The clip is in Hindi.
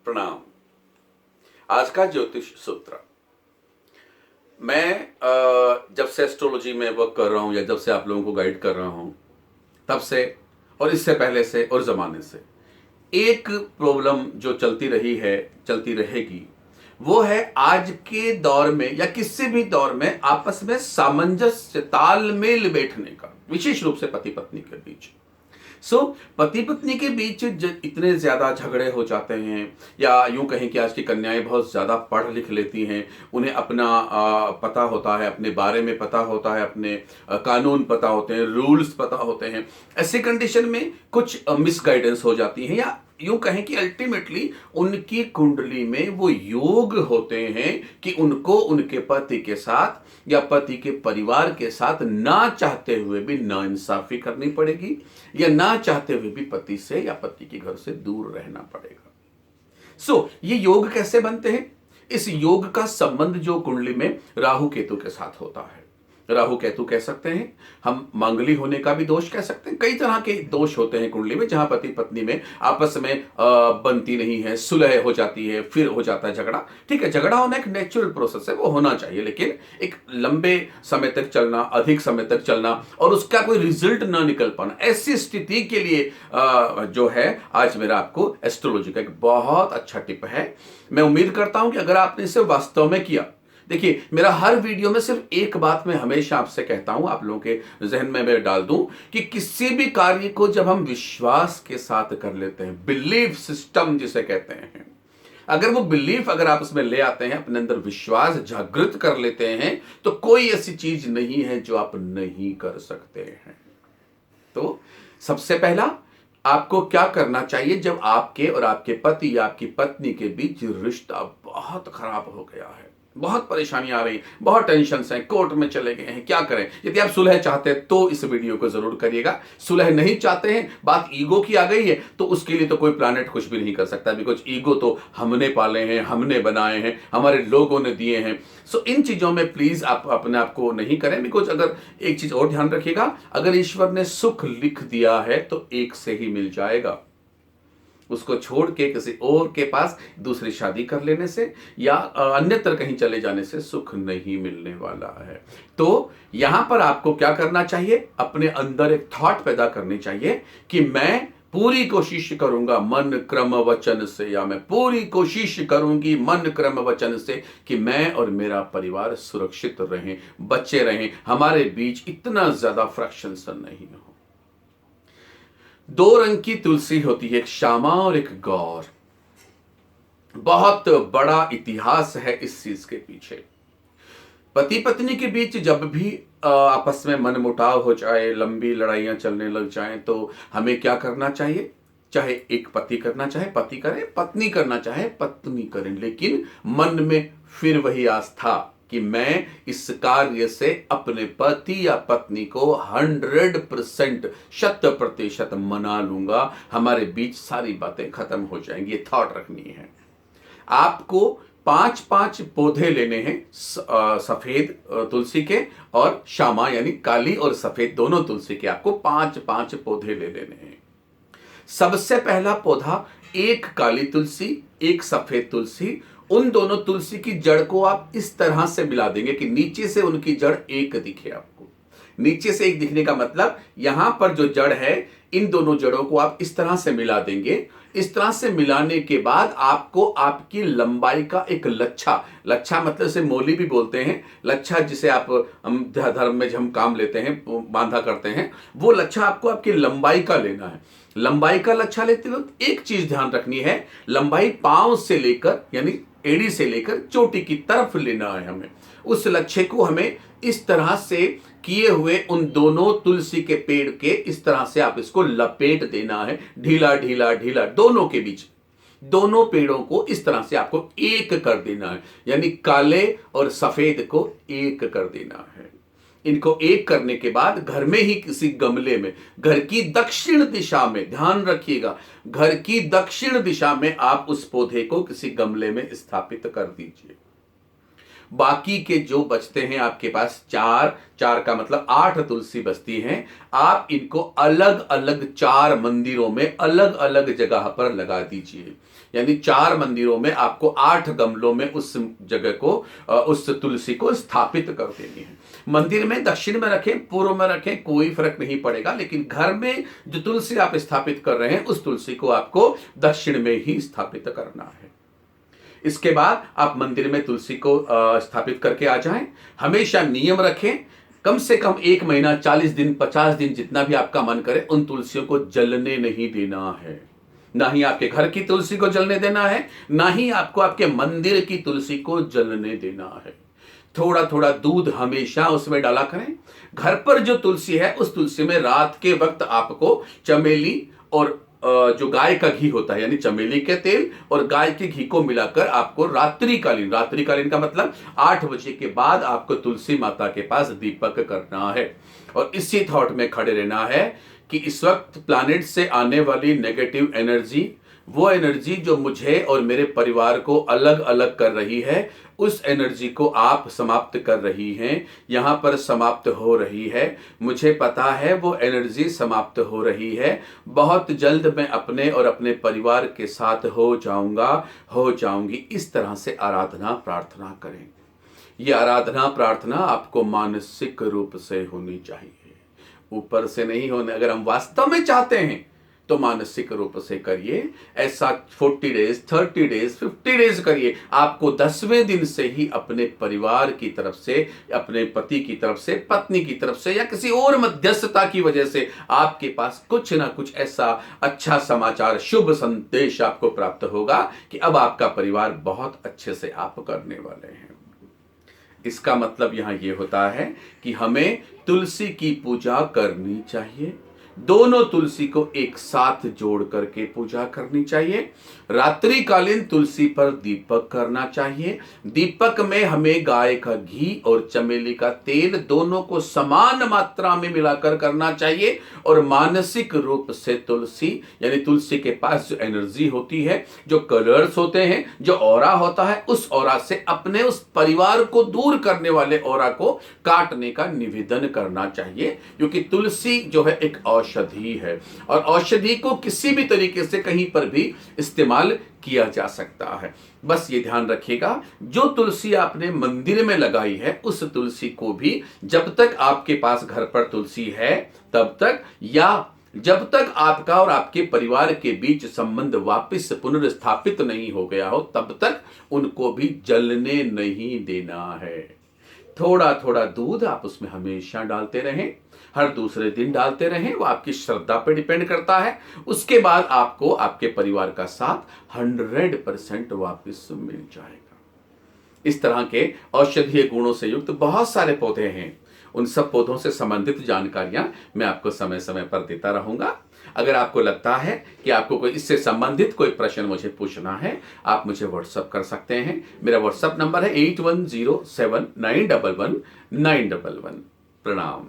प्रणाम। आज का ज्योतिष सूत्र मैं जब से एस्ट्रोलॉजी में वर्क कर रहा हूं या जब से आप लोगों को गाइड कर रहा हूं तब से और इससे पहले से और जमाने से एक प्रॉब्लम जो चलती रही है, चलती रहेगी, वो है आज के दौर में या किसी भी दौर में आपस में सामंजस्य तालमेल बैठने का, विशेष रूप से पति पत्नी के बीच। पति पत्नी के बीच इतने ज्यादा झगड़े हो जाते हैं, या यूं कहें कि आज की कन्याएं बहुत ज्यादा पढ़ लिख लेती हैं, उन्हें अपना पता होता है, अपने बारे में पता होता है, अपने कानून पता होते हैं, रूल्स पता होते हैं। ऐसी कंडीशन में कुछ मिसगाइडेंस हो जाती है, या यूं कहें कि अल्टीमेटली उनकी कुंडली में वो योग होते हैं कि उनको उनके पति के साथ या पति के परिवार के साथ ना चाहते हुए भी नाइंसाफी करनी पड़ेगी, या ना चाहते हुए भी पति से या पति के घर से दूर रहना पड़ेगा। ये योग कैसे बनते हैं? इस योग का संबंध जो कुंडली में राहु केतु के साथ होता है, राहु केतु कह सकते हैं, हम मांगली होने का भी दोष कह सकते हैं। कई तरह के दोष होते हैं कुंडली में, जहां पति पत्नी में आपस में बनती नहीं है, सुलह हो जाती है, फिर हो जाता है झगड़ा। ठीक है, झगड़ा होना एक नेचुरल प्रोसेस है, वो होना चाहिए, लेकिन एक लंबे समय तक चलना, अधिक समय तक चलना और उसका कोई रिजल्ट ना निकल पाना, ऐसी स्थिति के लिए जो है आज मेरा आपको एस्ट्रोलॉजी का एक बहुत अच्छा टिप है। मैं उम्मीद करता हूं कि अगर आपने इसे वास्तव में किया, देखिए मेरा हर वीडियो में सिर्फ एक बात मैं हमेशा आपसे कहता हूं, आप लोगों के जहन में मैं डाल दूं कि किसी भी कार्य को जब हम विश्वास के साथ कर लेते हैं, बिलीफ सिस्टम जिसे कहते हैं, अगर वो बिलीफ अगर आप उसमें ले आते हैं, अपने अंदर विश्वास जागृत कर लेते हैं, तो कोई ऐसी चीज नहीं है जो आप नहीं कर सकते हैं। तो सबसे पहला आपको क्या करना चाहिए, जब आपके और आपके पति या आपकी पत्नी के बीच रिश्ता बहुत खराब हो गया है, बहुत परेशानी आ रही, बहुत टेंशन है, कोर्ट में चले गए हैं, क्या करें? यदि आप सुलह चाहते हैं तो इस वीडियो को जरूर करिएगा। सुलह नहीं चाहते हैं, बात ईगो की आ गई है, तो उसके लिए तो कोई प्लानेट कुछ भी नहीं कर सकता, बिकॉज ईगो तो हमने पाले हैं, हमने बनाए हैं, हमारे लोगों ने दिए हैं। इन चीजों में प्लीज आप अपने आप को नहीं करें, बिकॉज अगर एक चीज और ध्यान रखिएगा, अगर ईश्वर ने सुख लिख दिया है तो एक से ही मिल जाएगा। उसको छोड़ के किसी और के पास दूसरी शादी कर लेने से या अन्यत्र कहीं चले जाने से सुख नहीं मिलने वाला है। तो यहां पर आपको क्या करना चाहिए, अपने अंदर एक थॉट पैदा करनी चाहिए कि मैं पूरी कोशिश करूंगा मन क्रम वचन से, या मैं पूरी कोशिश करूंगी मन क्रम वचन से कि मैं और मेरा परिवार सुरक्षित रहें, बचे रहें, हमारे बीच इतना ज्यादा फ्रैक्शंस नहीं हो। दो रंग की तुलसी होती है, एक श्यामा और एक गौर। बहुत बड़ा इतिहास है इस चीज के पीछे। पति पत्नी के बीच जब भी आपस में मनमुटाव हो जाए, लंबी लड़ाइयां चलने लग जाएं, तो हमें क्या करना चाहिए? चाहे एक पति करना चाहे पति करे, पत्नी करना चाहे पत्नी करें, लेकिन मन में फिर वही आस्था कि मैं इस कार्य से अपने पति या पत्नी को 100% 100% मना लूंगा, हमारे बीच सारी बातें खत्म हो जाएंगी। ये थॉट रखनी है। आपको 5-5 पौधे लेने हैं, सफेद तुलसी के और श्यामा यानी काली और सफेद दोनों तुलसी के, आपको 5-5 पौधे ले लेने हैं। सबसे पहला पौधा, एक काली तुलसी, एक सफेद तुलसी, उन दोनों तुलसी की जड़ को आप इस तरह से मिला देंगे कि नीचे से उनकी जड़ एक दिखे आपको। नीचे से एक दिखने का मतलब, यहां पर जो जड़ है, इन दोनों जड़ों को आप इस तरह से मिला देंगे। इस तरह से मिलाने के बाद आपको आपकी लंबाई का एक लच्छा, लच्छा मतलब से मोली भी बोलते हैं, लच्छा जिसे आप हम धर्म में जब हम काम लेते हैं, बांधा करते हैं, वो लच्छा आपको आपकी लंबाई का लेना है। लंबाई का लच्छा लेते वक्त एक चीज ध्यान रखनी है, लंबाई पांव से लेकर यानी एड़ी से लेकर चोटी की तरफ लेना है हमें। उस लच्छे को हमें इस तरह से किए हुए उन दोनों तुलसी के पेड़ के इस तरह से आप इसको लपेट देना है, ढीला ढीला ढीला, दोनों के बीच, दोनों पेड़ों को इस तरह से आपको एक कर देना है, यानी काले और सफेद को एक कर देना है। इनको एक करने के बाद घर में ही किसी गमले में, घर की दक्षिण दिशा में, ध्यान रखिएगा, घर की दक्षिण दिशा में आप उस पौधे को किसी गमले में स्थापित कर दीजिए। बाकी के जो बचते हैं आपके पास 4 का मतलब 8 तुलसी बचती हैं, आप इनको अलग अलग 4 मंदिरों में अलग अलग जगह पर लगा दीजिए। यानी 4 मंदिरों में आपको 8 गमलों में उस जगह को उस तुलसी को स्थापित कर देनी है। मंदिर में दक्षिण में रखें, पूर्व में रखें, कोई फर्क नहीं पड़ेगा, लेकिन घर में जो तुलसी आप स्थापित कर रहे हैं उस तुलसी को आपको दक्षिण में ही स्थापित करना है। इसके बाद आप मंदिर में तुलसी को स्थापित करके आ जाएं। हमेशा नियम रखें, कम से कम 1 महीना, 40 दिन, 50 दिन, जितना भी आपका मन करे, उन तुलसियों को जलने नहीं देना है। ना ही आपके घर की तुलसी को जलने देना है, ना ही आपको आपके मंदिर की तुलसी को जलने देना है। थोड़ा थोड़ा दूध हमेशा उसमें डाला करें। घर पर जो तुलसी है उस तुलसी में रात के वक्त आपको चमेली और जो गाय का घी होता है, यानी चमेली के तेल और गाय के घी को मिलाकर आपको रात्रिकालीन का मतलब 8 बजे के बाद आपको तुलसी माता के पास दीपक करना है। और इसी थॉट में खड़े रहना है कि इस वक्त प्लैनेट से आने वाली नेगेटिव एनर्जी, वो एनर्जी जो मुझे और मेरे परिवार को अलग अलग कर रही है, उस एनर्जी को आप समाप्त कर रही हैं, यहां पर समाप्त हो रही है। मुझे पता है वो एनर्जी समाप्त हो रही है। बहुत जल्द मैं अपने और अपने परिवार के साथ हो जाऊंगी। इस तरह से आराधना प्रार्थना करें। ये आराधना प्रार्थना आपको मानसिक रूप से होनी चाहिए, ऊपर से नहीं होने। अगर हम वास्तव में चाहते हैं तो मानसिक रूप से करिए। ऐसा 40 डेज, 30 डेज, 50 डेज करिए। आपको 10वें दिन से ही अपने परिवार की तरफ से, अपने पति की तरफ से, पत्नी की तरफ से या किसी और मध्यस्थता की वजह से आपके पास कुछ ना कुछ ऐसा अच्छा समाचार, शुभ संदेश आपको प्राप्त होगा कि अब आपका परिवार बहुत अच्छे से आप करने वाले हैं। इसका मतलब यहां यह होता है कि हमें तुलसी की पूजा करनी चाहिए। दोनों तुलसी को एक साथ जोड़ करके पूजा करनी चाहिए। रात्रिकालीन तुलसी पर दीपक करना चाहिए। दीपक में हमें गाय का घी और चमेली का तेल दोनों को समान मात्रा में मिलाकर करना चाहिए। और मानसिक रूप से तुलसी, यानी तुलसी के पास जो एनर्जी होती है, जो कलर्स होते हैं, जो ऑरा होता है, उस ऑरा से अपने उस परिवार को दूर करने वाले ऑरा को काटने का निवेदन करना चाहिए। क्योंकि तुलसी जो है एक औषधि है और औषधि को किसी भी तरीके से कहीं पर भी इस्तेमाल किया जा सकता है। बस ये ध्यान रखिएगा, जो तुलसी आपने मंदिर में लगाई है उस तुलसी को भी जब तक आपके पास घर पर तुलसी है तब तक, या जब तक आपका और आपके परिवार के बीच संबंध वापस पुनर्स्थापित नहीं हो गया हो, तब तक उनको भी जलने नहीं देना है। थोड़ा थोड़ा दूध आप उसमें हमेशा डालते रहें, हर दूसरे दिन डालते रहें। वो आपकी श्रद्धा पर डिपेंड करता है। उसके बाद आपको आपके परिवार का साथ 100% वापस मिल जाएगा। इस तरह के औषधीय गुणों से युक्त बहुत सारे पौधे हैं। उन सब पौधों से संबंधित जानकारियां मैं आपको समय समय पर देता रहूंगा। अगर आपको लगता है कि आपको कोई इससे संबंधित कोई प्रश्न मुझे पूछना है, आप मुझे व्हाट्सएप कर सकते हैं। मेरा व्हाट्सएप नंबर है 8107911911। प्रणाम।